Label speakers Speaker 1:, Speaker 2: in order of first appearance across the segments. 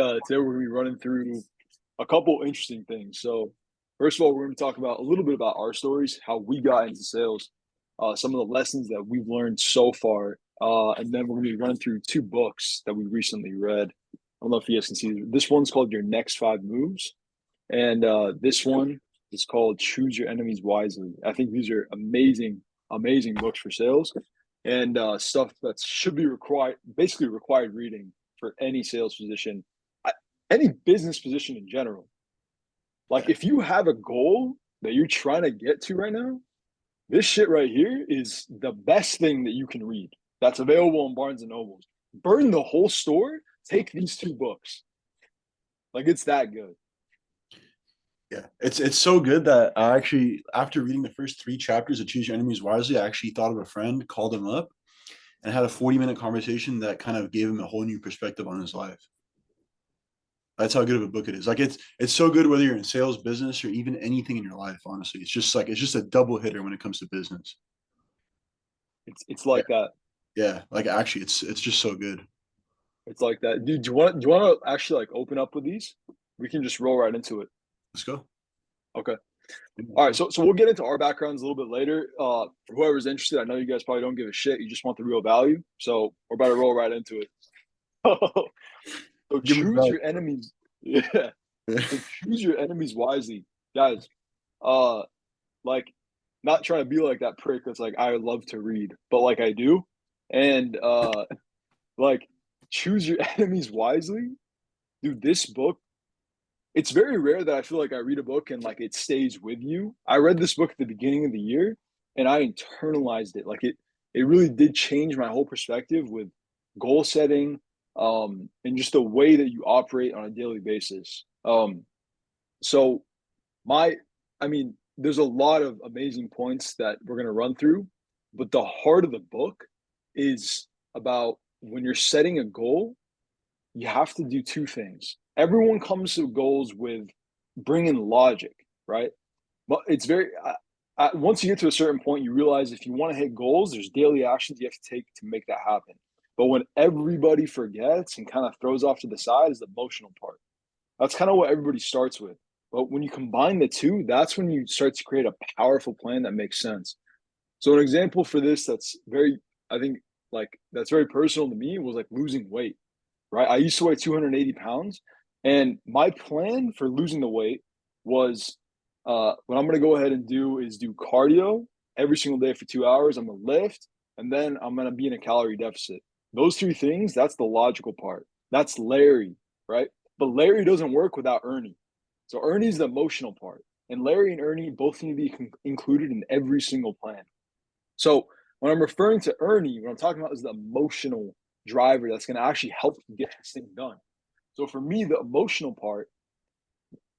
Speaker 1: Today we're going to be running through a couple interesting things. So, first of all, we're going to talk about a little bit about our stories, how we got into sales, some of the lessons that we've learned so far, and then we're going to be running through two books that we recently read. I don't know if you guys can see this one's called Your Next Five Moves, and this one is called Choose Your Enemies Wisely. I think these are amazing, amazing books for sales and stuff that should be required, basically required reading for any sales position, any business position in general. Like
Speaker 2: Yeah,
Speaker 1: if you have a goal that you're trying to get to right now, this shit right here is the best thing that you can read that's available in Barnes and Nobles. Burn the whole store, take these two books. Like it's that good.
Speaker 2: yeah. It's so good that I actually, after reading the first three chapters of Choose Your Enemies Wisely, I actually thought of a friend, called him up, and had a 40-minute conversation that kind of gave him a whole new perspective on his life. That's how good of a book it is. Like it's so good whether you're in sales, business, or even anything in your life. Honestly, it's just a double hitter when it comes to business.
Speaker 1: It's
Speaker 2: Yeah,
Speaker 1: like that.
Speaker 2: yeah. Like actually, it's just so good.
Speaker 1: It's like that. Dude, do you want to actually like open up with these? We can just roll right into it.
Speaker 2: Let's go.
Speaker 1: Okay. All right, so we'll get into our backgrounds a little bit later. For whoever's interested, I know you guys probably don't give a shit. You just want the real value. So we're about to roll right into it. So
Speaker 2: Give me
Speaker 1: choose your enemies. Yeah.
Speaker 2: that.
Speaker 1: So choose your enemies wisely, guys. Uh, like not trying to be like that prick that's like I love to read, but like I do, and like choose your enemies wisely, dude. This book, it's very rare that I feel like I read a book and like it stays with you. I read this book at the beginning of the year and I internalized it. It really did change my whole perspective with goal setting, and just the way that you operate on a daily basis. So my I mean, there's a lot of amazing points that we're going to run through, but the heart of the book is about when you're setting a goal, you have to do two things. Everyone comes to goals with bringing logic, right? But it's very once you get to a certain point, you realize if you want to hit goals, there's daily actions you have to take to make that happen. But when everybody forgets and kind of throws off to the side is the emotional part. That's kind of what everybody starts with. But when you combine the two, that's when you start to create a powerful plan that makes sense. So an example for this that's very, I think, like that's very personal to me was like losing weight, right? I used to weigh 280 pounds, and my plan for losing the weight was what I'm going to go ahead and do is do cardio every single day for 2 hours. I'm going to lift, and then I'm going to be in a calorie deficit. Those three things, that's the logical part. That's Larry, right? But Larry doesn't work without Ernie. So Ernie's the emotional part. And Larry and Ernie both need to be included in every single plan. So when I'm referring to Ernie, what I'm talking about is the emotional driver that's going to actually help you get this thing done. So for me, the emotional part,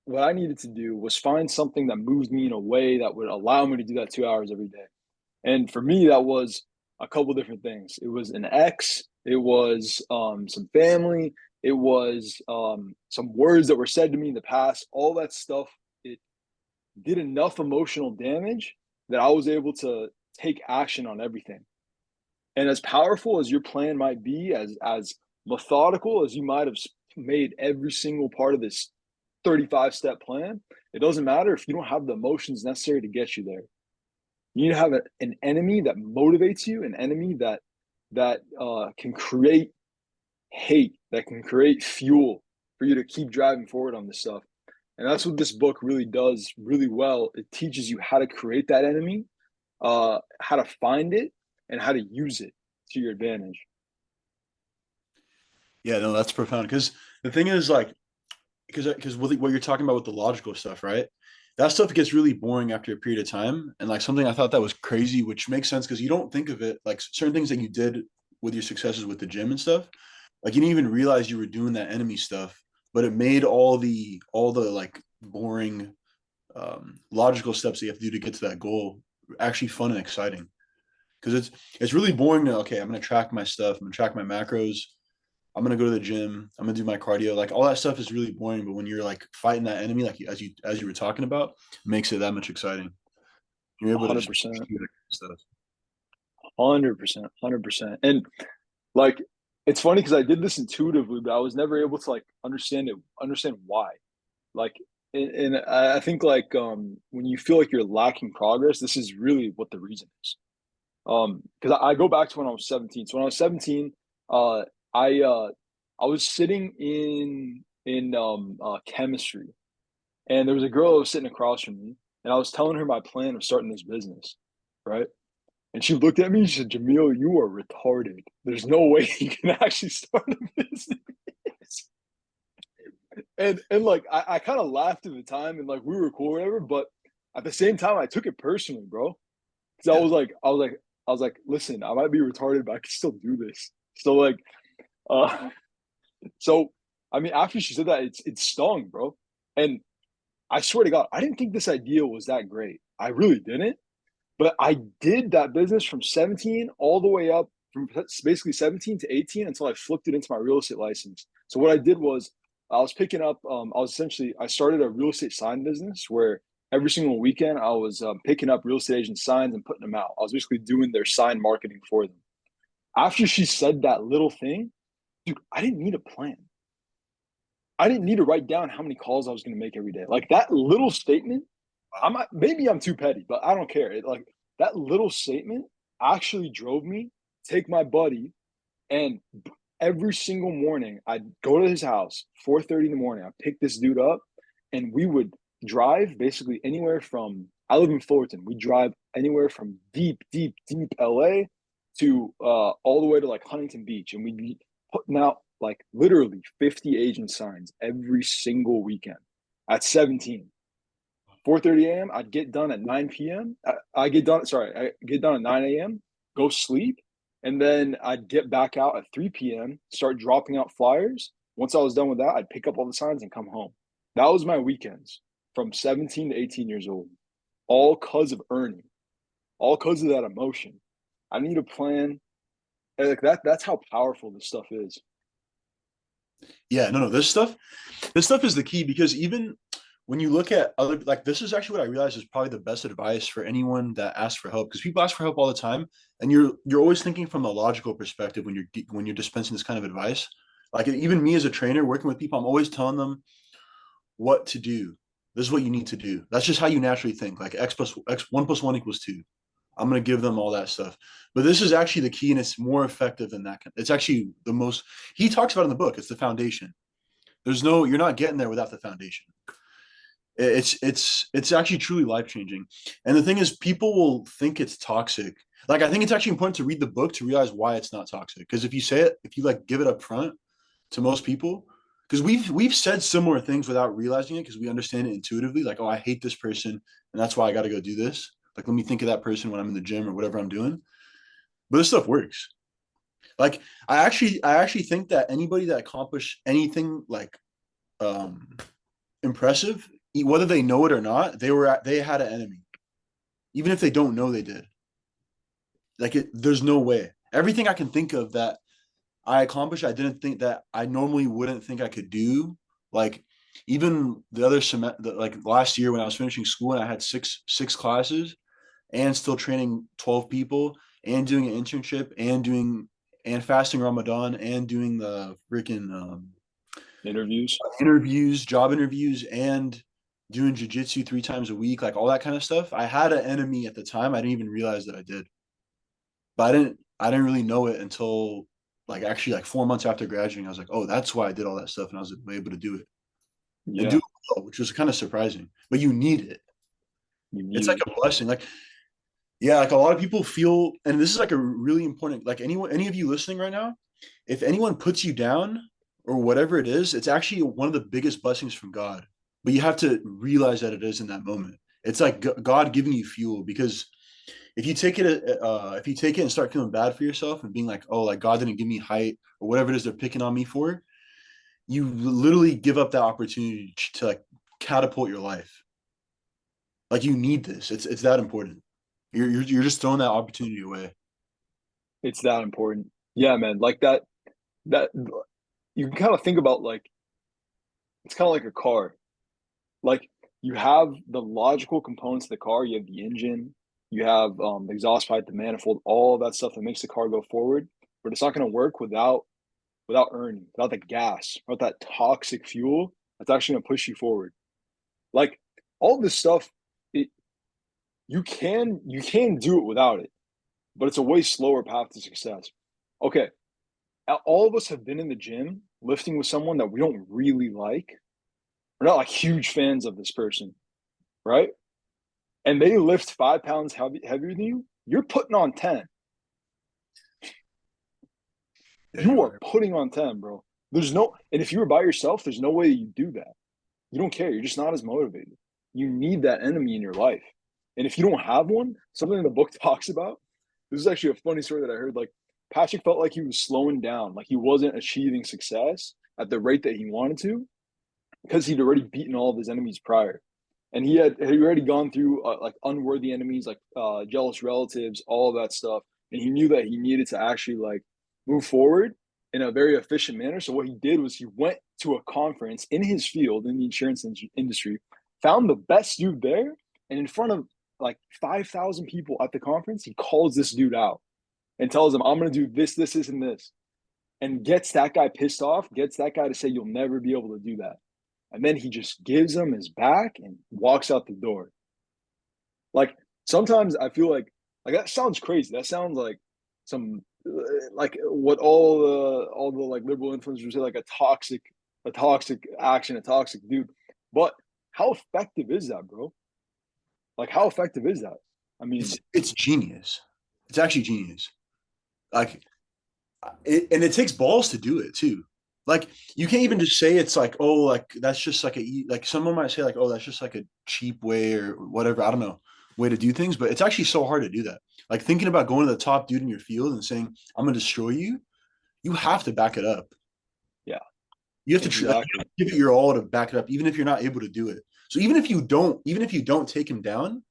Speaker 1: what I needed to do was find something that moves me in a way that would allow me to do that 2 hours every day. And for me, that was a couple different things. It was an ex, it was some family, it was some words that were said to me in the past. All that stuff, it did enough emotional damage that I was able to take action on everything. And as powerful as your plan might be, as methodical as you might have made every single part of this 35-step plan, it doesn't matter if you don't have the emotions necessary to get you there. You need to have an enemy that motivates you, an enemy that can create hate, that can create fuel for you to keep driving forward on this stuff. And that's what this book really does really well. It teaches you how to create that enemy, how to find it, and how to use it to your advantage.
Speaker 2: Yeah, no, that's profound. Because the thing is, like, because what you're talking about with the logical stuff, right? That stuff gets really boring after a period of time. And like something I thought that was crazy, which makes sense because you don't think of it like certain things that you did with your successes with the gym and stuff. Like you didn't even realize you were doing that enemy stuff, but it made all the like boring logical steps that you have to do to get to that goal actually fun and exciting. Because it's really boring to okay, I'm gonna track my stuff, I'm gonna track my macros, I'm gonna go to the gym. I'm gonna do my cardio. Like all that stuff is really boring, but when you're like fighting that enemy, like as you were talking about, it makes it that much exciting. You're able to just
Speaker 1: 100%,
Speaker 2: do that kind of stuff.
Speaker 1: 100%, 100%. And like it's funny because I did this intuitively, but I was never able to like understand why. Like, and I think like when you feel like you're lacking progress, this is really what the reason is. Because I go back to when I was 17. So when I was 17, uh, I was sitting in chemistry, and there was a girl that was sitting across from me, and I was telling her my plan of starting this business, right? And she looked at me and she said, Jamil, you are retarded. There's no way you can actually start a business. And like I kind of laughed at the time and like we were cool or whatever, but at the same time I took it personally, bro. Because
Speaker 2: Yeah.
Speaker 1: I was like, listen, I might be retarded, but I can still do this. So like uh so I mean after she said that it stung, bro. And I swear to God, I didn't think this idea was that great. I really didn't. But I did that business from 17 all the way up from basically 17 to 18 until I flipped it into my real estate license. So what I did was I was picking up, I started a real estate sign business where every single weekend I was picking up real estate agent signs and putting them out. I was basically doing their sign marketing for them. After she said that little thing, dude, I didn't need a plan. I didn't need to write down how many calls I was going to make every day. Like that little statement, I'm
Speaker 2: Wow.
Speaker 1: not, maybe I'm too petty, but I don't care. Like that little statement actually drove me take my buddy and every single morning I'd go to his house 4:30 in the morning. I'd pick this dude up and we would drive basically anywhere from I live in Fullerton. We drive anywhere from deep LA to all the way to like Huntington Beach and we'd be putting out like literally 50 agent signs every single weekend at 17. 4:30 a.m. I'd get done at 9 p.m. I get done. Sorry, I get done at 9 a.m. Go sleep, and then I'd get back out at 3 p.m. Start dropping out flyers. Once I was done with that, I'd pick up all the signs and come home. That was my weekends from 17 to 18 years old, all cause of earning, all cause of that emotion. I need a plan. And like that. That's how powerful this stuff is.
Speaker 2: Yeah, no, no, this stuff is the key because even when you look at other, like, this is actually what I realized is probably the best advice for anyone that asks for help, because people ask for help all the time, and you're always thinking from a logical perspective when you're dispensing this kind of advice. Like, even me as a trainer working with people, I'm always telling them what to do. This is what you need to do. That's just how you naturally think. Like, x one plus one equals two. I'm going to give them all that stuff. But this is actually the key, and it's more effective than that. It's actually the most, he talks about in the book. It's the foundation. You're not getting there without the foundation. It's actually truly life changing. And the thing is, people will think it's toxic. Like, I think it's actually important to read the book to realize why it's not toxic. Because if you like give it up front to most people, because we've said similar things without realizing it, because we understand it intuitively. Like, oh, I hate this person, and that's why I got to go do this. Like, let me think of that person when I'm in the gym or whatever I'm doing. But this stuff works. Like, I actually think that anybody that accomplished anything like um impressive, whether they know it or not, they had an enemy, even if they don't know they did. Like, there's no way. Everything I can think of that I accomplished, I didn't think that I normally wouldn't think I could do. Like, even the other semester, like last year when I was finishing school and I had six classes and still training 12 people and doing an internship and fasting Ramadan and doing the freaking
Speaker 1: Interviews.
Speaker 2: interviews, job interviews, and doing jujitsu 3 times a week, like all that kind of stuff. I had an enemy at the time. I didn't even realize that I did, but I didn't really know it until like actually like 4 months after graduating. I was like, oh, that's why I did all that stuff, and I was able to do it and do
Speaker 1: Yeah,
Speaker 2: it well, which was kind of surprising. But you need it.
Speaker 1: you
Speaker 2: It's
Speaker 1: need
Speaker 2: like
Speaker 1: it.
Speaker 2: a blessing. Like, yeah, like a lot of people feel, and this is like a really important. Like, any of you listening right now, if anyone puts you down or whatever it is, it's actually one of the biggest blessings from God. But you have to realize that it is in that moment. It's like God giving you fuel, because if you take it and start feeling bad for yourself and being like, oh, like God didn't give me height or whatever it is they're picking on me for, you literally give up that opportunity to like catapult your life. Like, you need this. It's that important. You're just throwing that opportunity away.
Speaker 1: It's that important. Yeah, man. Like that you can kind of think about like it's kind of like a car. Like you have the logical components of the car. You have the engine, you have the exhaust pipe, the manifold, all of that stuff that makes the car go forward. But it's not going to work without without earning, without the gas, without that toxic fuel that's actually gonna push you forward. Like all this stuff, it you can do it without it, but it's a way slower path to success. Okay, all of us have been in the gym lifting with someone that we don't really like. We're not like huge fans of this person, right? And they lift 5 pounds heavier than you. You're putting on 10.
Speaker 2: Yeah,
Speaker 1: You
Speaker 2: you're
Speaker 1: are
Speaker 2: right.
Speaker 1: putting on 10, bro. There's no, and if you were by yourself, there's no way you do that. You don't care. You're just not as motivated. You need that enemy in your life. And if you don't have one, something the book talks about, this is actually a funny story that I heard. Like, Patrick felt like he was slowing down, like he wasn't achieving success at the rate that he wanted to because he'd already beaten all of his enemies prior. And he already gone through like unworthy enemies, like jealous relatives, all of that stuff. And he knew that he needed to actually like move forward in a very efficient manner. So what he did was he went to a conference in his field in the insurance industry, found the best dude there, and in front of like 5,000 people at the conference, he calls this dude out and tells him, "I'm going to do this, this, this, and this," and gets that guy pissed off, gets that guy to say, "You'll never be able to do that." And then he just gives him his back and walks out the door. Like sometimes I feel like that sounds crazy. That sounds like some like what all the like liberal influencers say, like a toxic action, a toxic dude. But how effective is that, bro? Like how effective is that? I mean,
Speaker 2: It's genius. It's actually genius. Like and it takes balls to do it too. Like you can't even just say it's like, oh, like that's just like like someone might say like, oh, that's just like a cheap way or whatever. I don't know, way to do things, but it's actually so hard to do that. Like thinking about going to the top dude in your field and saying, I'm gonna destroy you, you have to back it up.
Speaker 1: yeah,
Speaker 2: You have to
Speaker 1: exactly.
Speaker 2: give it your all to back it up, even if you're not able to do it. So even if you don't take him down,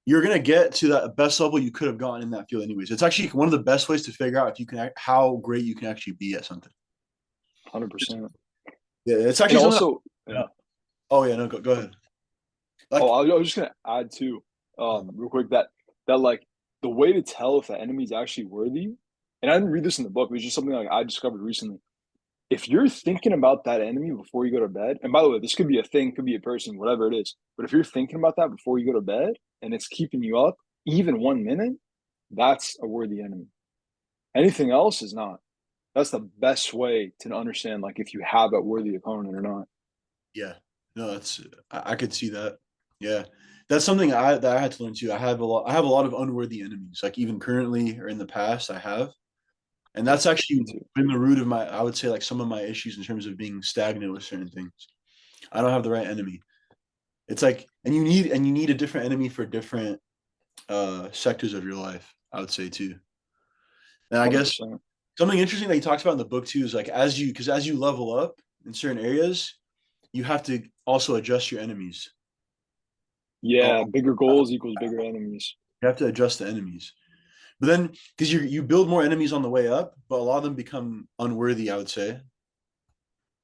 Speaker 2: you're gonna get to that best level you could have gotten in that field anyways. It's actually one of the best ways to figure out if you can how great you can actually be at something.
Speaker 1: 100%.
Speaker 2: Yeah, it's
Speaker 1: And
Speaker 2: actually something.
Speaker 1: also, yeah.
Speaker 2: Oh yeah, no, go ahead.
Speaker 1: Oh,
Speaker 2: Like
Speaker 1: I was just gonna add too, real quick that like the way to tell if the enemy is actually worthy, and I didn't read this in the book, it was just something like I discovered recently. If you're thinking about that enemy before you go to bed, and by the way, this could be a thing, could be a person, whatever it is, but if you're thinking about that before you go to bed and it's keeping you up even 1 minute, that's a worthy enemy. Anything else is not. That's the best way to understand like if you have a worthy opponent or not.
Speaker 2: yeah, no, that's I could see that. Yeah, that's something I had to learn too. I have a lot of unworthy enemies. Like even currently or in the past, I have, and
Speaker 1: Yeah,
Speaker 2: that's
Speaker 1: me
Speaker 2: actually
Speaker 1: too.
Speaker 2: been the root of my. I would say like some of my issues in terms of being stagnant with certain things. I don't have the right enemy. It's like, and you need a different enemy for different sectors of your life. I would say too. And I guess
Speaker 1: 100%.
Speaker 2: something interesting that he talks about in the book too is like because as you level up in certain areas, you have to also adjust your enemies. Oh,
Speaker 1: Yeah, bigger goals equals bigger enemies.
Speaker 2: you have to adjust the enemies. But then because you build more enemies on the way up, but a lot of them become unworthy, I would say.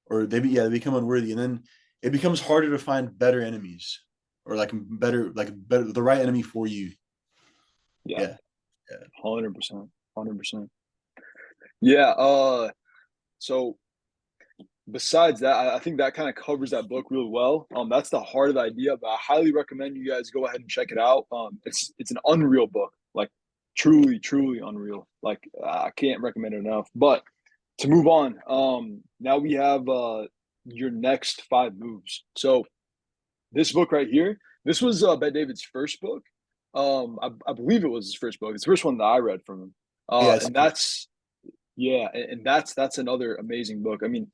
Speaker 2: Or they become unworthy. And then it becomes harder to find better enemies or like better the right enemy for you.
Speaker 1: Yeah,
Speaker 2: Yeah. Yeah.
Speaker 1: 100%. 100%. Yeah, so besides that, I think that kind of covers that book really well. That's the heart of the idea, but I highly recommend you guys go ahead and check it out. It's an unreal book, like truly, truly unreal. Like I can't recommend it enough. But to move on, now we have your next 5 moves. So this book right here, this was Bet David's first book. I believe it was his first book. It's the first one that I read from him.
Speaker 2: Yeah.
Speaker 1: And that's yeah, and that's another amazing book. I mean,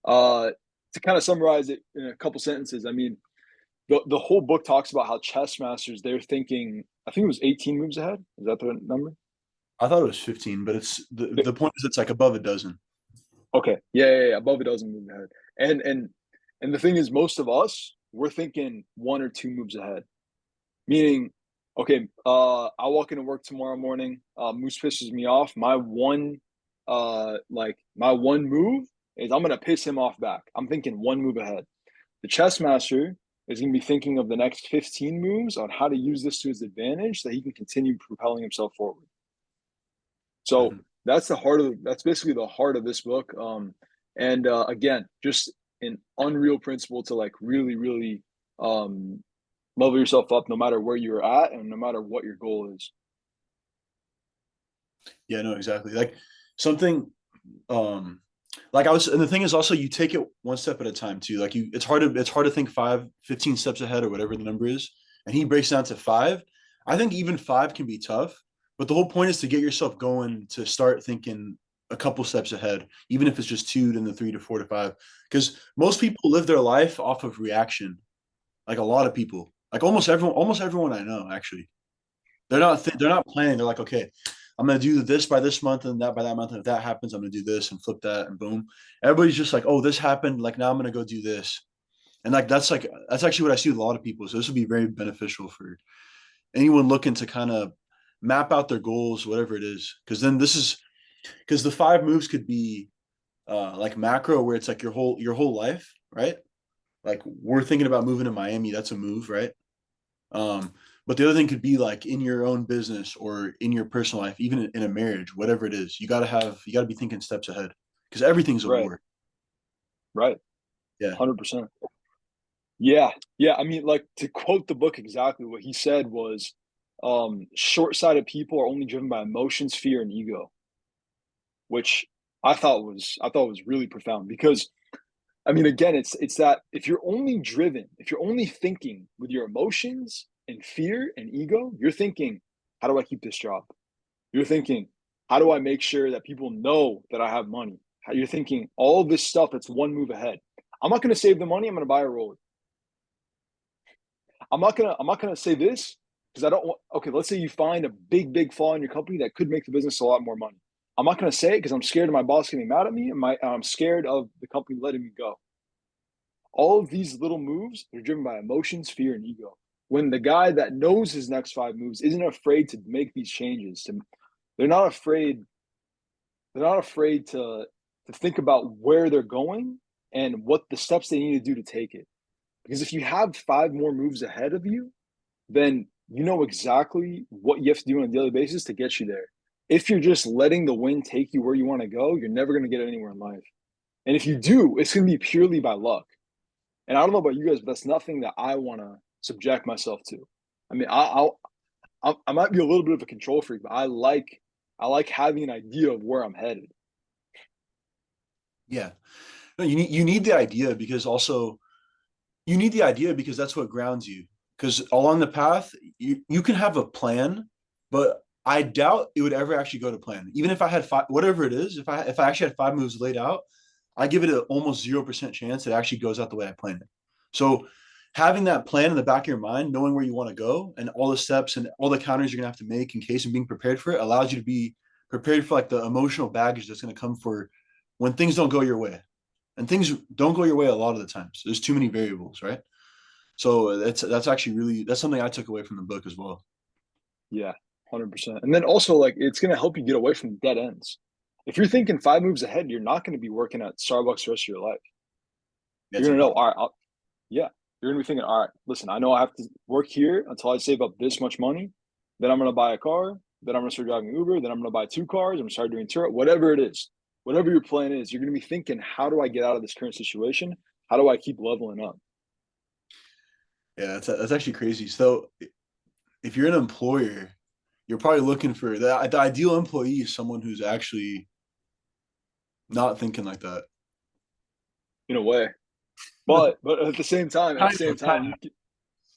Speaker 1: uh, to kind of summarize it in a couple sentences, I mean, the whole book talks about how chess masters they're thinking. I think it was 18 moves ahead. Is that the number?
Speaker 2: I thought it was 15, but it's the point is it's like above a dozen.
Speaker 1: Okay, yeah. Above a dozen moves ahead, and the thing is, most of us we're thinking 1 or 2 moves ahead. Meaning, okay, I walk into work tomorrow morning. Moose pisses me off. My one move is I'm gonna piss him off back. I'm thinking 1 move ahead. The chess master is gonna be thinking of the next 15 moves on how to use this to his advantage so that he can continue propelling himself forward. So
Speaker 2: Mhm.
Speaker 1: that's basically the heart of this book. And again, just an unreal principle to like really, really level yourself up no matter where you're at and no matter what your goal is.
Speaker 2: Yeah, no, exactly. Like something um like I was, and the thing is also you take it one step at a time too. Like you it's hard to think 15 steps ahead or whatever the number is. And he breaks down to five. I think even five can be tough, but the whole point is to get yourself going to start thinking a couple steps ahead, even if it's just two, then the 3 to 4 to 5. Because most people live their life off of reaction. Like a lot of people, like almost everyone I know actually. They're not planning. They're like, okay, I'm gonna do this by this month and that by that month. And if that happens, I'm gonna do this and flip that and boom. Everybody's just like, oh, this happened. Like now I'm gonna go do this. And like that's actually what I see with a lot of people. So this would be very beneficial for anyone looking to kind of map out their goals, whatever it is. Because then this is because the five moves could be like macro, where it's like your whole life, right? Like we're thinking about moving to Miami. That's a move, right? Um, but the other thing could be like in your own business or in your personal life, even in a marriage, whatever it is. You got to be thinking steps ahead because everything's a
Speaker 1: Right,
Speaker 2: war.
Speaker 1: right,
Speaker 2: Yeah,
Speaker 1: 100%. Yeah, yeah. I mean, like to quote the book exactly, what he said was, short-sighted people are only driven by emotions, fear, and ego, which I thought was really profound because I mean, again, it's that if you're only thinking with your emotions and fear and ego, you're thinking, how do I keep this job? You're thinking, how do I make sure that people know that I have money? You're thinking all of this stuff that's one move ahead. I'm not going to save the money. I'm going to buy a roller. I'm not gonna say this because I don't want. Okay, let's say you find a big flaw in your company that could make the business a lot more money. I'm not gonna say it because I'm scared of my boss getting mad at me, and I'm scared of the company letting me go. All of these little moves are driven by emotions, fear, and ego. When the guy that knows his next five moves isn't afraid to make these changes, they're not afraid. They're not afraid to think about where they're going and what the steps they need to do to take it. Because if you have five more moves ahead of you, then you know exactly what you have to do on a daily basis to get you there. If you're just letting the wind take you where you want to go, you're never going to get anywhere in life. And if you do, it's going to be purely by luck. And I don't know about you guys, but that's nothing that I want to subject myself to. I mean, I might be a little bit of a control freak, but I like having an idea of where I'm headed.
Speaker 2: yeah. No, you need the idea because also you need the idea because that's what grounds you. Because along the path, you can have a plan, but I doubt it would ever actually go to plan. Even if I had five, whatever it is, if I actually had five moves laid out, I give it an almost 0% chance it actually goes out the way I planned it. So having that plan in the back of your mind, knowing where you want to go and all the steps and all the counters you're gonna have to make in case of being prepared for it allows you to be prepared for like the emotional baggage that's gonna come for when things don't go your way. And things don't go your way a lot of the times. There's too many variables, right? So that's actually really that's something I took away from the book as well.
Speaker 1: Yeah, 100%. And then also, like, it's going to help you get away from dead ends. If you're thinking five moves ahead, you're not going to be working at Starbucks the rest of your life. You're
Speaker 2: That's
Speaker 1: going to know,
Speaker 2: impossible.
Speaker 1: all right, yeah, you're going to be thinking, all right, listen, I know I have to work here until I save up this much money. Then I'm going to buy a car. Then I'm going to start driving Uber. Then I'm going to buy two cars. I'm going to start doing tour, whatever it is, whatever your plan is. You're going to be thinking, how do I get out of this current situation? How do I keep leveling up?
Speaker 2: Yeah, that's actually crazy. So if you're an employer, you're probably looking for the ideal employee is someone who's actually not thinking like that.
Speaker 1: In a way. But at the
Speaker 2: Kind
Speaker 1: same
Speaker 2: of,
Speaker 1: time,
Speaker 2: kind
Speaker 1: you
Speaker 2: of.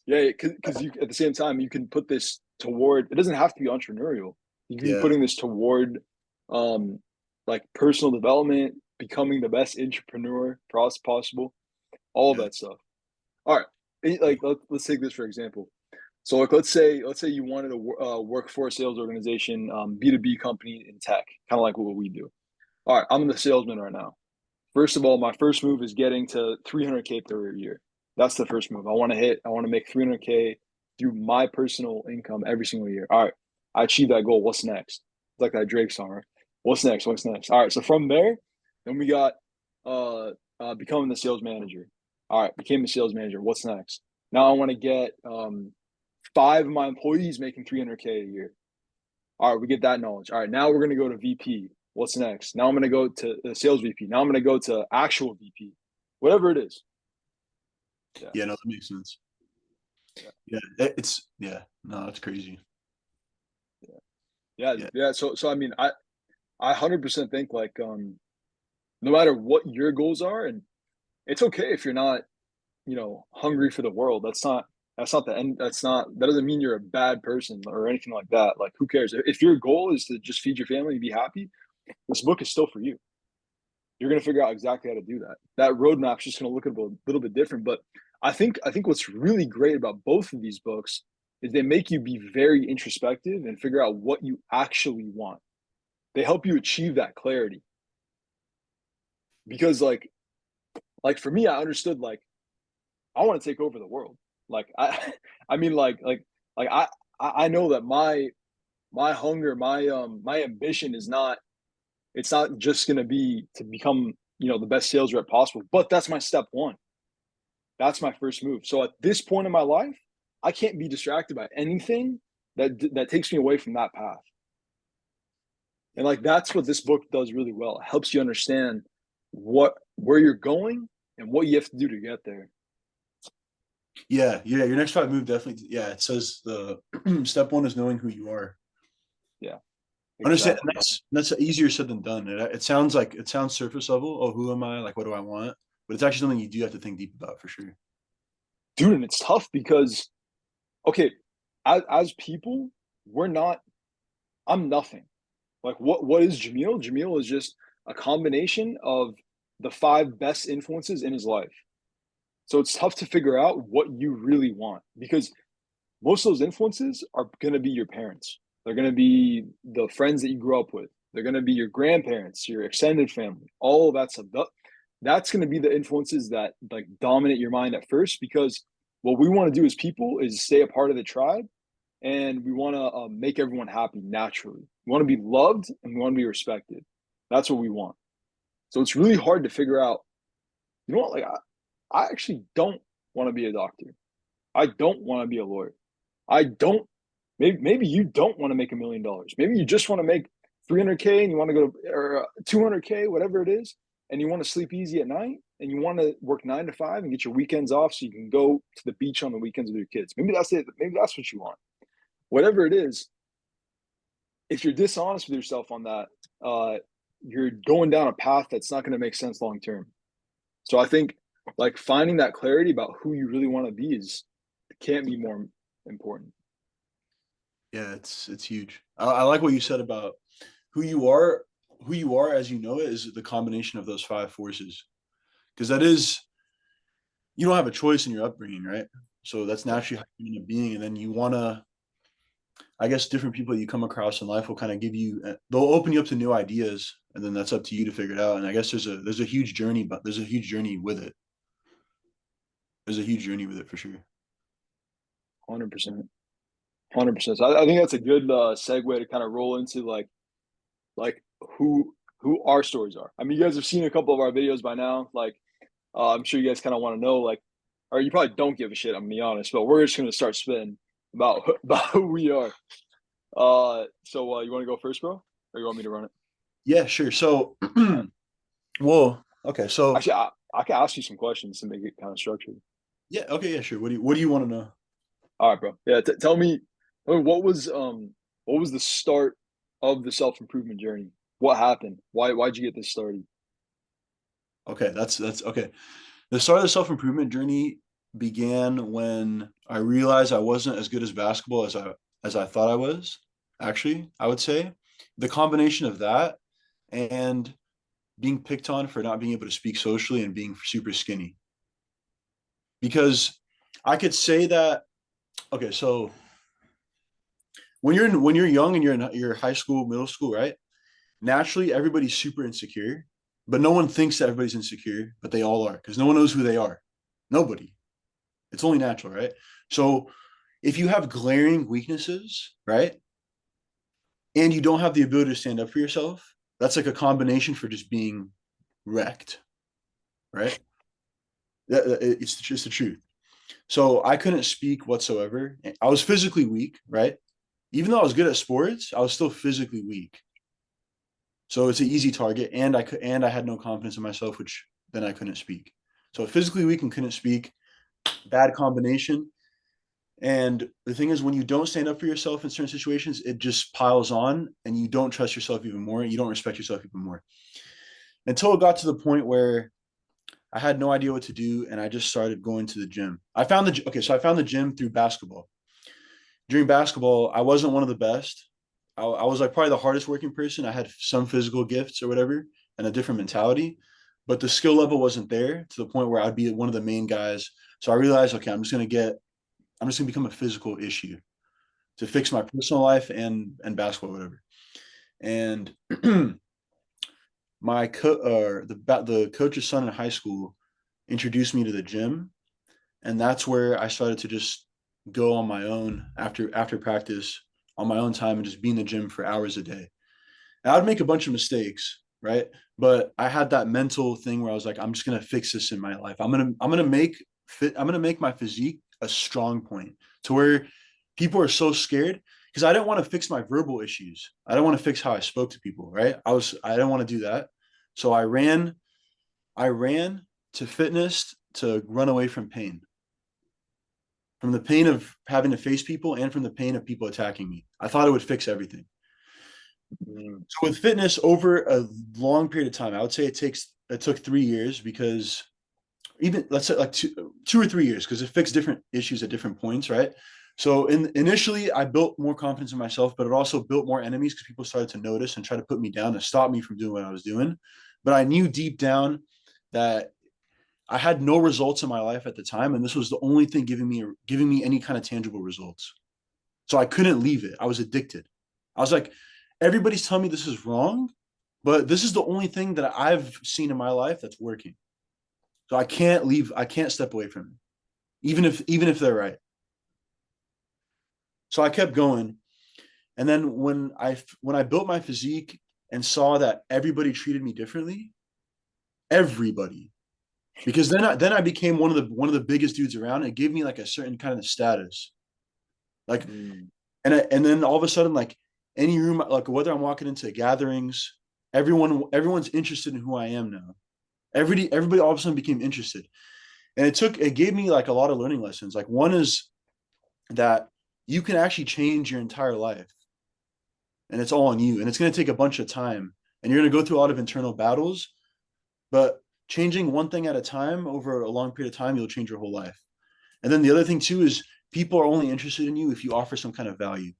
Speaker 1: yeah, because you at the same time you can put this toward. It doesn't have to be entrepreneurial. You can be
Speaker 2: Yeah,
Speaker 1: putting this toward, um, like personal development, becoming the best entrepreneur possible, all of
Speaker 2: yeah,
Speaker 1: that stuff. All right, like let's take this for example. So like let's say you wanted to work for a sales organization, B2B company in tech, kind of like what we do. All right, I'm the salesman right now. First of all, my first move is getting to 300K per year. That's the first move. I want to make 300K through my personal income every single year. All right, I achieved that goal. What's next? It's like that Drake song, right? What's next? What's next? All right, so from there, then we got becoming the sales manager. All right, became the sales manager. What's next? Now I want to get five of my employees making 300K a year. All right, we get that knowledge. All right, now we're gonna go to VP. What's next? Now I'm gonna go to the sales VP. Now I'm gonna go to actual VP, whatever it is. Yeah,
Speaker 2: Yeah, no, that makes sense.
Speaker 1: yeah,
Speaker 2: Yeah, it's yeah, no, that's crazy.
Speaker 1: yeah, yeah,
Speaker 2: Yeah,
Speaker 1: yeah. So I mean, I 100% think like no matter what your goals are, and it's okay if you're not, hungry for the world. That's not the end. That doesn't mean you're a bad person or anything like that. Like, who cares? If your goal is to just feed your family and be happy, this book is still for you. You're gonna figure out exactly how to do that. That roadmap's just gonna look a little bit different. But I think what's really great about both of these books is they make you be very introspective and figure out what you actually want. They help you achieve that clarity. Because like for me, I understood like I want to take over the world. Like I I mean like I know that my hunger, my ambition is not, it's not just gonna be to become, the best sales rep possible, but that's my step one. That's my first move. So at this point in my life, I can't be distracted by anything that takes me away from that path. And like that's what this book does really well. It helps you understand where you're going and what you have to do to get there.
Speaker 2: yeah, yeah. Your next five move definitely. Yeah, it says the step one is knowing who you are.
Speaker 1: Yeah,
Speaker 2: Understand, and
Speaker 1: exactly.
Speaker 2: that's easier said than done. It sounds surface level. Oh, who am I? Like, what do I want? But it's actually something you do have to think deep about for sure.
Speaker 1: Dude, and it's tough because okay, as people, we're not, I'm nothing. Like what is Jamil? Jamil is just a combination of the five best influences in his life. So it's tough to figure out what you really want because most of those influences are going to be your parents. They're going to be the friends that you grew up with. They're going to be your grandparents, your extended family, all of that stuff. That's going to be the influences that like dominate your mind at first because what we want to do as people is stay a part of the tribe and we want to make everyone happy naturally. We want to be loved and we want to be respected. That's what we want. So it's really hard to figure out, you know what, like I actually don't want to be a doctor. I don't want to be a lawyer. I don't. Maybe you don't want to make $1 million. Maybe you just want to make 300K and you want to go to or 200K, whatever it is, and you want to sleep easy at night and you want to work 9 to 5 and get your weekends off so you can go to the beach on the weekends with your kids. Maybe that's it. Maybe that's what you want. Whatever it is, if you're dishonest with yourself on that, uh, you're going down a path that's not going to make sense long term. So I think like finding that clarity about who you really want to be is can't be more important.
Speaker 2: Yeah, it's huge. I like what you said about who you are. Who you are as you know it is the combination of those five forces. Because that is, you don't have a choice in your upbringing, right? So that's
Speaker 1: Yeah,
Speaker 2: naturally how you end up being, and then you want to. I guess different people you come across in life will kind of give you. They'll open you up to new ideas, and then that's up to you to figure it out. And I guess there's a huge journey, but there's a huge journey with it. There's a huge journey with it for sure.
Speaker 1: 100%, 100%. So I think that's a good segue to kind of roll into like who our stories are. I mean, you guys have seen a couple of our videos by now. Like, I'm sure you guys kind of want to know, like, or you probably don't give a shit. I'm gonna be honest, but we're just gonna start spitting about about who we are. So you want to go first, bro, or you want me to run it?
Speaker 2: Yeah, sure. So,
Speaker 1: All right.
Speaker 2: well, okay. So,
Speaker 1: Actually, I can ask you some questions to make it kind of structured.
Speaker 2: yeah, okay, yeah, sure. What do you want to know?
Speaker 1: All right, bro. Yeah, tell me what was the start of the self improvement journey? What happened? Why'd you get this started?
Speaker 2: Okay, that's okay. The start of the self improvement journey began when I realized I wasn't as good as basketball as I thought I was. Actually, I would say the combination of that and being picked on for not being able to speak socially and being super skinny. Because I could say that okay, so when you're young and you're in your high school, middle school, right? Naturally, everybody's super insecure, but no one thinks that everybody's insecure, but they all are because no one knows who they are. Nobody. It's only natural, right? So if you have glaring weaknesses, right, and you don't have the ability to stand up for yourself, that's like a combination for just being wrecked, right? It's just the truth. So I couldn't speak whatsoever. I was physically weak, right? Even though I was good at sports, I was still physically weak. So it's an easy target, and I had no confidence in myself, which then I couldn't speak. So physically weak and couldn't speak, bad combination. And the thing is, when you don't stand up for yourself in certain situations, it just piles on, and you don't trust yourself even more. And you don't respect yourself even more. Until it got to the point where I had no idea what to do, and I just started going to the gym. I found the gym through basketball. During basketball, I wasn't one of the best. I was like probably the hardest working person. I had some physical gifts or whatever and a different mentality, but the skill level wasn't there to the point where I'd be one of the main guys. So I realized, okay, I'm just gonna become a physical issue to fix my personal life and basketball, whatever. And the coach's son in high school introduced me to the gym, and that's where I started to just go on my own after practice on my own time and just be in the gym for hours a day. And I'd make a bunch of mistakes, right? But I had that mental thing where I was like, I'm just gonna fix this in my life. I'm gonna make my physique a strong point to where people are so scared because I didn't want to fix my verbal issues. I don't want to fix how I spoke to people, right? I didn't want to do that. So I ran to fitness to run away from the pain of having to face people and from the pain of people attacking me. I thought it would fix everything. So with fitness over a long period of time, I would say it took 3 years because even let's say like 2 or 3 years because it fixed different issues at different points, right? So initially I built more confidence in myself, but it also built more enemies because people started to notice and try to put me down and stop me from doing what I was doing. But I knew deep down that I had no results in my life at the time, and this was the only thing giving me any kind of tangible results. So I couldn't leave it. I was addicted. I was like, everybody's telling me this is wrong, but this is the only thing that I've seen in my life that's working. So I can't leave. I can't step away from it, even if they're right. So I kept going, and then when I built my physique and saw that everybody treated me differently, everybody, because then I became one of the biggest dudes around. It gave me like a certain kind of status, like, and then all of a sudden, like any room, like whether I'm walking into gatherings, everyone's interested in who I am now. Everybody all of a sudden became interested, and it gave me like a lot of learning lessons. Like one is that you can actually change your entire life, and it's all on you, and it's going to take a bunch of time, and you're going to go through a lot of internal battles, but changing one thing at a time over a long period of time, you'll change your whole life. And then the other thing too is people are only interested in you if you offer some kind of value.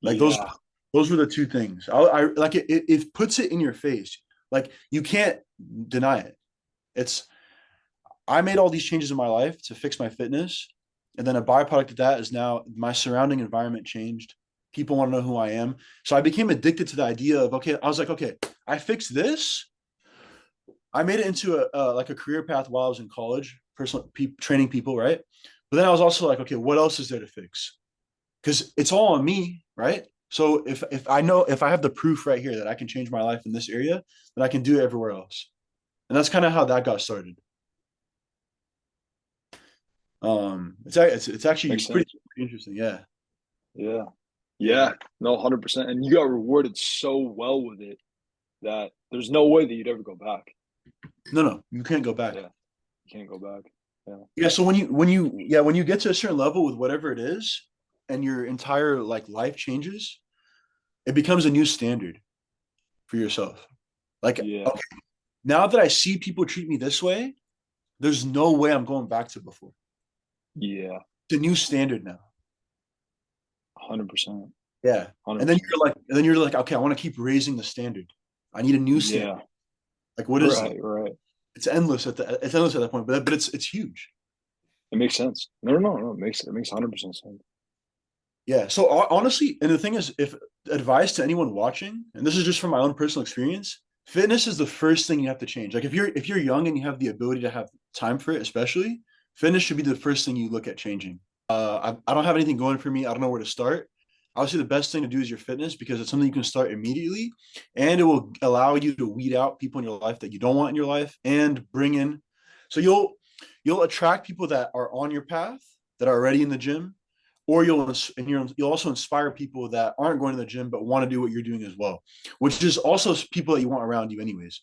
Speaker 2: Like
Speaker 1: Yeah.
Speaker 2: those were the two things. I like it puts it in your face. Like you can't deny it. It's I made all these changes in my life to fix my fitness. And then a byproduct of that is now my surrounding environment changed. People want to know who I am. So I became addicted to the idea of, okay, I was like, okay, I fixed this. I made it into like a career path while I was in college, training people, right? But then I was also like, okay, what else is there to fix? Because it's all on me, right? So if I have the proof right here that I can change my life in this area, then I can do it everywhere else. And that's kind of how that got started. It's actually
Speaker 1: Makes
Speaker 2: pretty
Speaker 1: sense.
Speaker 2: interesting. Yeah.
Speaker 1: Yeah.
Speaker 2: Yeah.
Speaker 1: Yeah. No, 100%. And you got rewarded so well with it that there's no way that you'd ever go back.
Speaker 2: No, you can't go back.
Speaker 1: Yeah. You can't go back. Yeah.
Speaker 2: Yeah. So when you get to a certain level with whatever it is, and your entire like life changes, it becomes a new standard for yourself. Like,
Speaker 1: Yeah.
Speaker 2: okay, now that I see people treat me this way, there's no way I'm going back to before.
Speaker 1: Yeah.
Speaker 2: It's a new standard now.
Speaker 1: 100%.
Speaker 2: Yeah. And then
Speaker 1: 100%.
Speaker 2: you're like, okay, I want to keep raising the standard. I need a new standard.
Speaker 1: Yeah.
Speaker 2: Like, what is that?
Speaker 1: Right. Right.
Speaker 2: It's endless at that point, but it's huge.
Speaker 1: It makes sense. No. It makes 100% sense.
Speaker 2: Yeah. So honestly, and the thing is, if advice to anyone watching, and this is just from my own personal experience, fitness is the first thing you have to change. Like if you're young and you have the ability to have time for it, especially, fitness should be the first thing you look at changing. I don't have anything going for me. I don't know where to start. Obviously, the best thing to do is your fitness because it's something you can start immediately, and it will allow you to weed out people in your life that you don't want in your life and bring in. So you'll attract people that are on your path that are already in the gym, or you'll also inspire people that aren't going to the gym but want to do what you're doing as well, which is also people that you want around you anyways.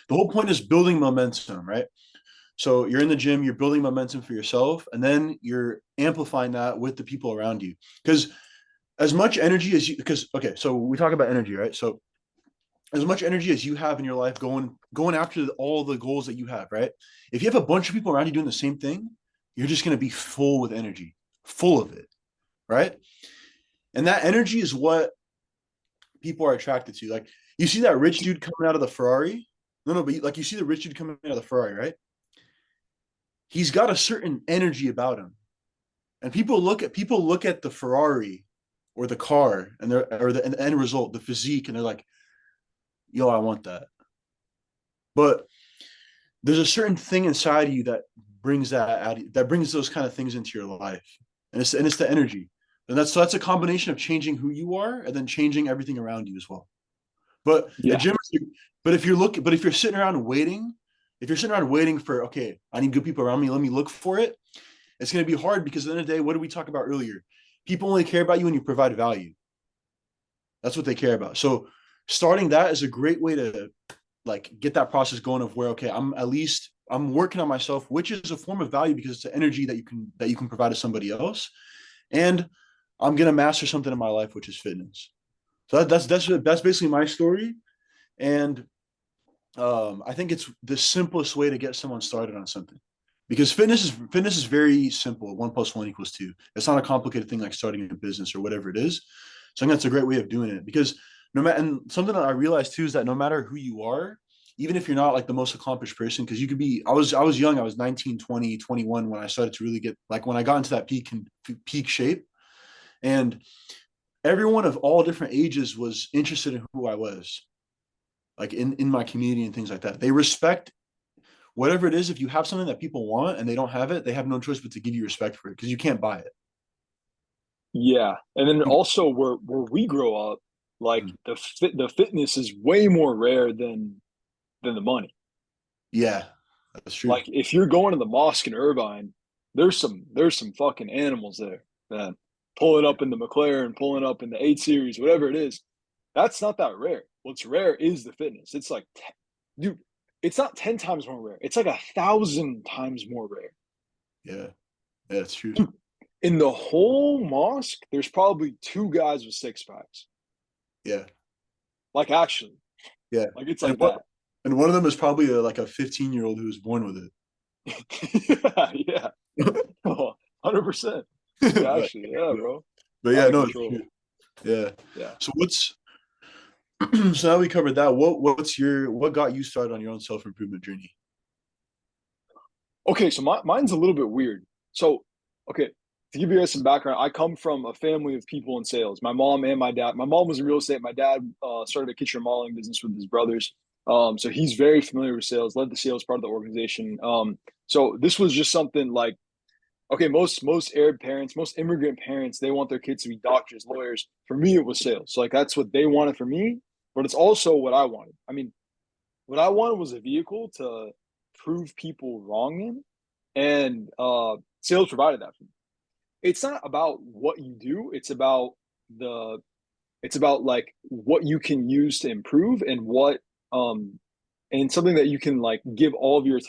Speaker 2: The whole point is building momentum, right? So you're in the gym, you're building momentum for yourself, and then you're amplifying that with the people around you. Because as much energy as you, because okay, so we talk about energy, right? So as much energy as you have in your life going after all the goals that you have, right? If you have a bunch of people around you doing the same thing, you're just going to be full with energy, full of it, right? And that energy is what people are attracted to. Like you see that rich dude coming out of the Ferrari. No, but like you see the rich dude coming out of the Ferrari, right? He's got a certain energy about him. And people look at the Ferrari or the car and the end result, the physique, and they're like, yo, I want that. But there's a certain thing inside of you that brings that brings those kind of things into your life. And it's the energy. And that's a combination of changing who you are and then changing everything around you as well. But the
Speaker 1: Yeah.
Speaker 2: gym, but if you're sitting around waiting, if you're sitting around waiting for, okay, I need good people around me, let me look for it, it's going to be hard because at the end of the day, what did we talk about earlier? People only care about you when you provide value. That's what they care about. So starting that is a great way to like get that process going of where, okay, I'm working on myself, which is a form of value because it's the energy that you can provide to somebody else. And I'm going to master something in my life, which is fitness. So that's basically my story. And I think it's the simplest way to get someone started on something because fitness is very simple. 1 + 1 = 2. It's not a complicated thing like starting a business or whatever it is. So I think that's a great way of doing it because no matter, and something that I realized too is that no matter who you are, even if you're not like the most accomplished person, because you could be, I was young, I was 19, 20, 21 when I started to really get like when I got into that peak shape, and everyone of all different ages was interested in who I was, like in my community and things like that. They respect whatever it is. If you have something that people want and they don't have it, they have no choice but to give you respect for it because you can't buy it.
Speaker 1: Yeah. And then also where we grow up, like the fitness is way more rare than the money.
Speaker 2: Yeah, that's true.
Speaker 1: Like if you're going to the mosque in Irvine, there's some fucking animals there, man. Pulling up in the McLaren, pulling up in the 8 Series, whatever it is. That's not that rare. What's rare is the fitness. It's like, dude, it's not 10 times more rare. It's like 1,000 times more rare.
Speaker 2: Yeah, yeah, that's true.
Speaker 1: Dude, in the whole mosque, there's probably 2 guys with 6 packs.
Speaker 2: Yeah,
Speaker 1: Like actually,
Speaker 2: yeah.
Speaker 1: like it's
Speaker 2: And
Speaker 1: like
Speaker 2: what?
Speaker 1: that.
Speaker 2: And one of them is probably like a 15-year-old who was born with
Speaker 1: Yeah, yeah.
Speaker 2: it.
Speaker 1: 100%. Yeah,
Speaker 2: but,
Speaker 1: actually, yeah, bro.
Speaker 2: but
Speaker 1: Out
Speaker 2: yeah,
Speaker 1: of
Speaker 2: no, it's
Speaker 1: control.
Speaker 2: true. Yeah.
Speaker 1: Yeah.
Speaker 2: So what's so now we covered that. What got you started on your own self improvement journey?
Speaker 1: Okay, so mine's a little bit weird. So, okay, to give you guys some background, I come from a family of people in sales. My mom and my dad. My mom was in real estate. My dad started a kitchen remodeling business with his brothers. So he's very familiar with sales, led the sales part of the organization. So this was just something like, okay, most Arab parents, most immigrant parents, they want their kids to be doctors, lawyers. For me, it was sales. So like that's what they wanted for me, but it's also what I wanted. I mean, what I wanted was a vehicle to prove people wrong in, and sales provided that for me. It's not about what you do; the it's about like what you can use to improve and what and something that you can like give all of your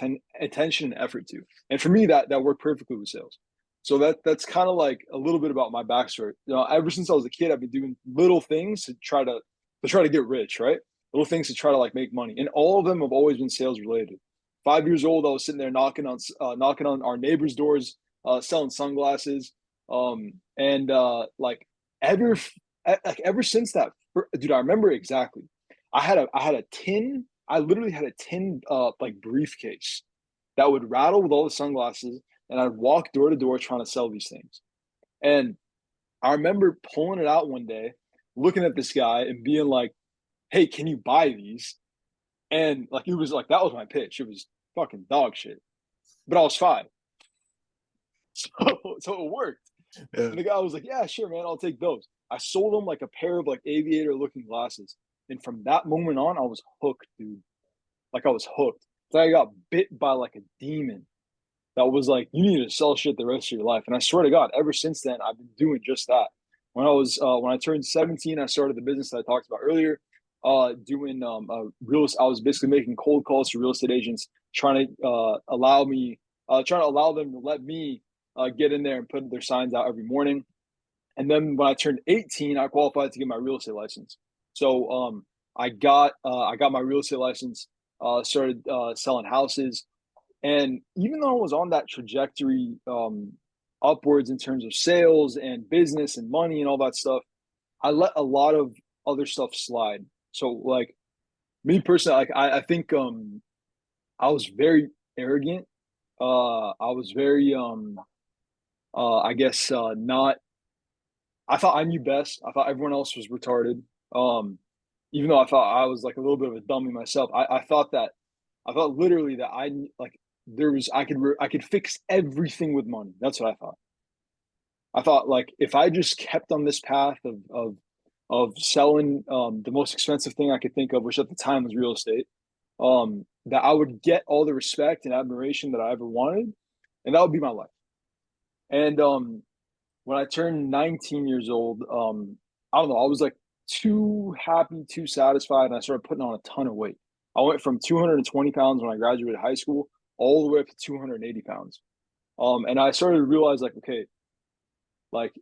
Speaker 1: attention and effort to. And for me, that worked perfectly with sales. So that's kind of like a little bit about my backstory. You know, ever since I was a kid, I've been doing little things to try to get rich, right? Little things to try to like make money, and all of them have always been sales related. 5 years old, I was sitting there knocking on our neighbors' doors, selling sunglasses, and like ever ever since that, dude, I remember exactly. I had a tin. I literally had a tin like briefcase that would rattle with all the sunglasses, and I'd walk door to door trying to sell these things. And I remember pulling it out one day, looking at this guy and being like, "Hey, can you buy these?" And like it was like that was my pitch. It was fucking dog shit, but I was 5, so so it worked.
Speaker 2: Yeah.
Speaker 1: And the guy was like, "Yeah, sure, man, I'll take those." I sold him like a pair of like aviator looking glasses, and from that moment on, I was hooked, dude. Like I was hooked. So I got bit by like a demon. that was like, you need to sell shit the rest of your life. And I swear to God, ever since then, I've been doing just that. When I turned 17, I started the business that I talked about earlier, doing I was basically making cold calls to real estate agents, trying to allow them to let me get in there and put their signs out every morning. And then when I turned 18, I qualified to get my real estate license. So I got my real estate license, started selling houses, and even though I was on that trajectory upwards in terms of sales and business and money and all that stuff, I let a lot of other stuff slide. So like me personally, like I think I was very arrogant. I was very I guess not. I thought I knew best. I thought everyone else was retarded. Um, Even though I thought I was like a little bit of a dummy myself, I thought literally that like there was I could fix everything with money. That's what I thought. I thought like if I just kept on this path of selling the most expensive thing I could think of, which at the time was real estate, that I would get all the respect and admiration that I ever wanted, and that would be my life. And when I turned 19 years old, I don't know, I was like too happy, too satisfied, and I started putting on a ton of weight. I went from 220 pounds when I graduated high school all the way up to 280 pounds. And I started to realize, like, okay, like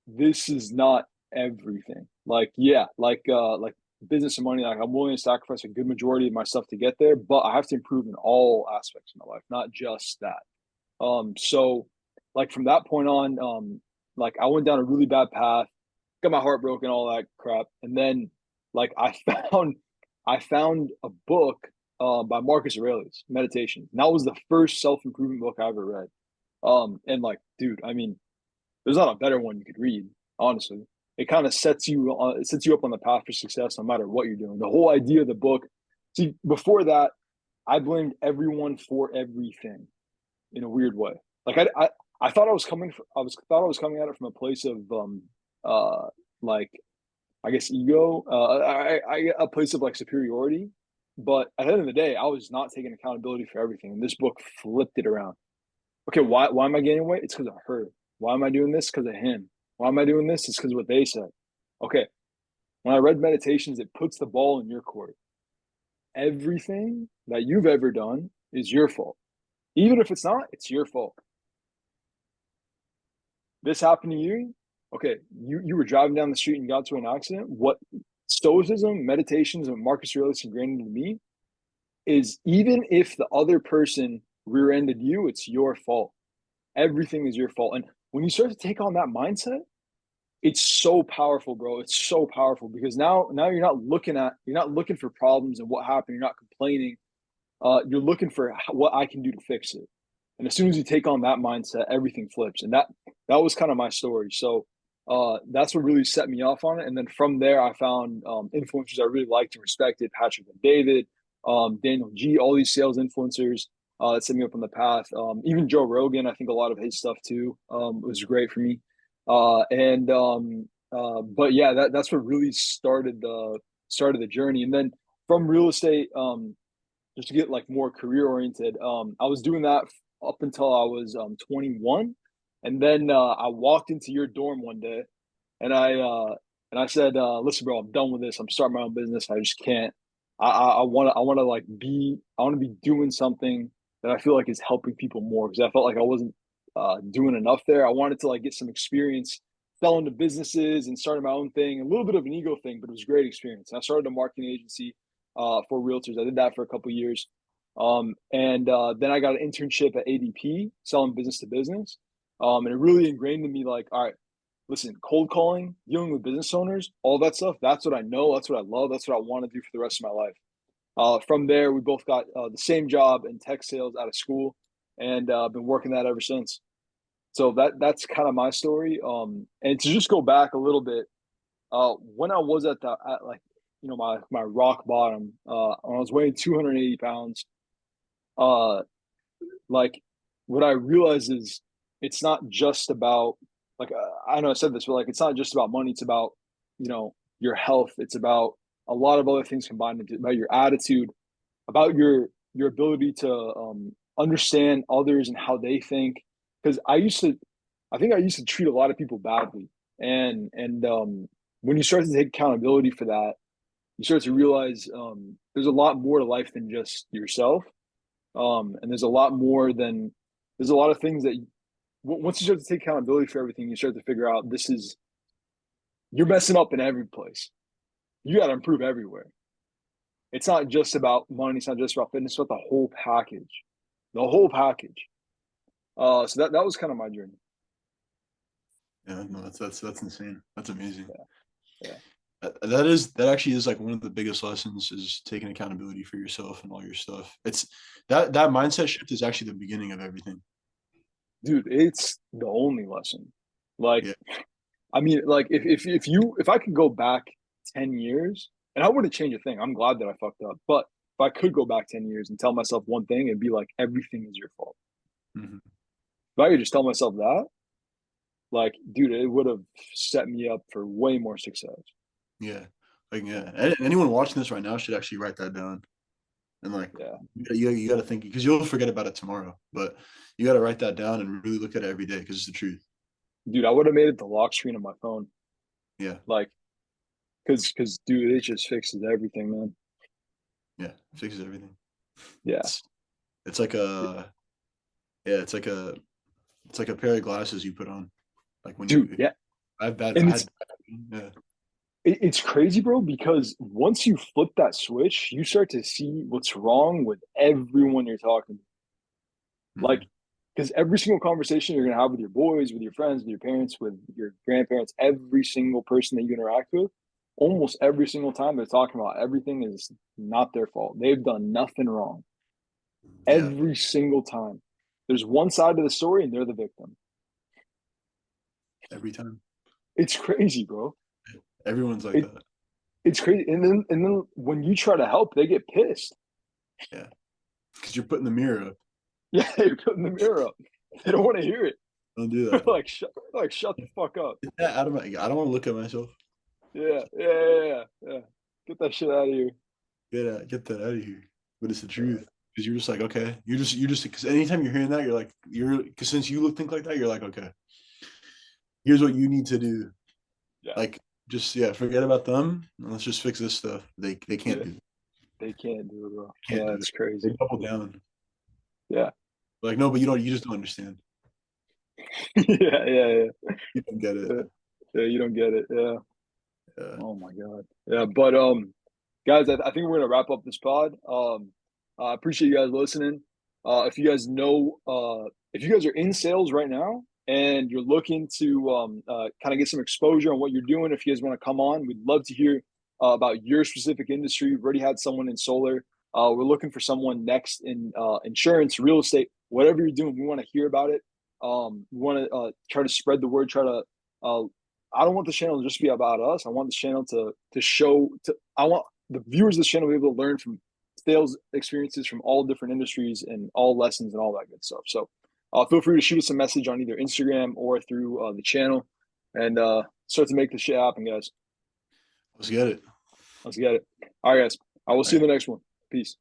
Speaker 1: this is not everything. Like, yeah, like business and money, like I'm willing to sacrifice a good majority of my stuff to get there, but I have to improve in all aspects of my life, not just that. So like from that point on, like I went down a really bad path, got my heart broken, all that crap. And then like I found a book by Marcus Aurelius, Meditation. And that was the first self-improvement book I ever read. And like, dude, I mean, there's not a better one you could read, honestly. It kind of sets you up on the path for success no matter what you're doing. The whole idea of the book. See, before that, I blamed everyone for everything in a weird way. Like I thought I was coming at it from a place of uh like I guess ego, a place of like superiority. But at the end of the day, I was not taking accountability for everything. And this book flipped it around. Okay, why am I gaining weight? It's because of her. Why am I doing this? Because of him. Why am I doing this? It's because of what they said. Okay, when I read Meditations, it puts the ball in your court. Everything that you've ever done is your fault. Even if it's not, it's your fault. This happened to you. Okay, you were driving down the street and got to an accident. What Stoicism, Meditations, and Marcus Aurelius ingrained into me is even if the other person rear-ended you, it's your fault. Everything is your fault. And when you start to take on that mindset, it's so powerful, bro. It's so powerful because now you're not looking for problems and what happened. You're not complaining. You're looking for what I can do to fix it. And as soon as you take on that mindset, everything flips. And that was kind of my story. So that's what really set me off on it. And then from there, I found influencers I really liked and respected: Patrick and David, Daniel G, all these sales influencers that set me up on the path. Even Joe Rogan, I think a lot of his stuff too was great for me. But yeah, that's what really started the journey. And then from real estate, just to get like more career oriented, I was doing that up until I was 21, and then I walked into your dorm one day, and I said, "Listen, bro, I'm done with this. I'm starting my own business. I just can't. I want to like be. I want to be doing something that I feel like is helping people more because I felt like I wasn't doing enough there. I wanted to like get some experience selling to businesses and starting my own thing. A little bit of an ego thing, but it was a great experience. I started a marketing agency for realtors. I did that for a couple of years. And then I got an internship at ADP selling business to business. And it really ingrained in me like, all right, listen, cold calling, dealing with business owners, all that stuff, that's what I know. That's what I love. That's what I want to do for the rest of my life. From there, we both got the same job in tech sales out of school, and been working that ever since. So that's kind of my story. And to just go back a little bit, when I was at like my rock bottom, when I was weighing 280 pounds, uh, like what I realized is it's not just about like I know I said this, but like it's not just about money. It's about your health. It's about a lot of other things combined into about your attitude, about your ability to understand others and how they think. Because I think I used to treat a lot of people badly, and when you start to take accountability for that, you start to realize there's a lot more to life than just yourself, and there's a lot of things that once you start to take accountability for everything, you start to figure out you're messing up in every place. You got to improve everywhere. It's not just about money. It's not just about fitness. It's about the whole package. So that was kind of my journey.
Speaker 2: Yeah, no, that's insane. That's amazing.
Speaker 1: Yeah.
Speaker 2: That actually is like one of the biggest lessons is taking accountability for yourself and all your stuff. It's that mindset shift is actually the beginning of everything.
Speaker 1: Dude, it's the only lesson. Like,
Speaker 2: Yeah.
Speaker 1: I mean, like if I could go back 10 years, and I wouldn't change a thing. I'm glad that I fucked up. But if I could go back 10 years and tell myself one thing, it'd be like everything is your fault.
Speaker 2: Mhm.
Speaker 1: If I could just tell myself that, like, dude, it would have set me up for way more success.
Speaker 2: Yeah. Like yeah. Anyone watching this right now should actually write that down. And like
Speaker 1: Yeah.
Speaker 2: you got to think because you'll forget about it tomorrow, but you got to write that down and really look at it every day because it's the truth.
Speaker 1: Dude, I would have made it the lock screen of my phone.
Speaker 2: Yeah.
Speaker 1: Like, cause dude, it just fixes everything, man.
Speaker 2: Yeah. It fixes everything.
Speaker 1: Yeah.
Speaker 2: It's like a yeah, it's like a pair of glasses you put on. Like when
Speaker 1: Dude,
Speaker 2: you
Speaker 1: yeah.
Speaker 2: I
Speaker 1: And
Speaker 2: had yeah.
Speaker 1: it's crazy, bro, because once you flip that switch, you start to see what's wrong with everyone you're talking to.
Speaker 2: Mhm.
Speaker 1: Like, because every single conversation you're gonna have with your boys, with your friends, with your parents, with your grandparents, every single person that you interact with, almost every single time they're talking about everything is not their fault. They've done nothing wrong.
Speaker 2: Yeah.
Speaker 1: Every single time. There's one side of the story and they're the victim.
Speaker 2: Every time.
Speaker 1: It's crazy, bro.
Speaker 2: Everyone's like
Speaker 1: It
Speaker 2: that.
Speaker 1: it's crazy. And then when you try to help, they get pissed.
Speaker 2: Yeah. Because you're putting the mirror up.
Speaker 1: Yeah, you're putting the mirror up. They don't want to hear it.
Speaker 2: Don't do
Speaker 1: They're
Speaker 2: that.
Speaker 1: like shut the fuck up.
Speaker 2: Get that out of my I don't want to look at myself.
Speaker 1: Yeah. Get that shit out of here.
Speaker 2: Get that out of here. But it's the truth. Because you're just like, okay. You're just because anytime you're hearing that, you're like, because since you think like that, you're like, okay, here's what you need to do.
Speaker 1: Yeah,
Speaker 2: Like, just yeah, forget about them. And let's just fix this stuff. They can't
Speaker 1: yeah.
Speaker 2: do it.
Speaker 1: They can't do it, bro.
Speaker 2: Can't
Speaker 1: Yeah,
Speaker 2: do
Speaker 1: it's
Speaker 2: it. They
Speaker 1: crazy.
Speaker 2: double down.
Speaker 1: Yeah.
Speaker 2: Like, no, but you don't. You just don't understand.
Speaker 1: Yeah.
Speaker 2: You don't get it.
Speaker 1: Yeah, yeah, you don't get it. Yeah.
Speaker 2: Yeah.
Speaker 1: Oh my God. Yeah, but guys, I think we're gonna wrap up this pod. I appreciate you guys listening. If you guys know, if you guys are in sales right now and you're looking to kind of get some exposure on what you're doing, if you guys want to come on, we'd love to hear about your specific industry. We've already had someone in solar. We're looking for someone next in insurance, real estate, whatever you're doing. We want to hear about it. We want to try to spread the word. Try to I don't want the channel to just be about us. I want the channel to show to I want the viewers of this channel to be able to learn from sales experiences from all different industries and all lessons and all that good stuff. So feel free to shoot us a message on either Instagram or through the channel and start to make this shit happen, guys.
Speaker 2: Let's get it.
Speaker 1: Let's get it. All right, guys. I will
Speaker 2: All
Speaker 1: see you
Speaker 2: right.
Speaker 1: in the next one. Peace.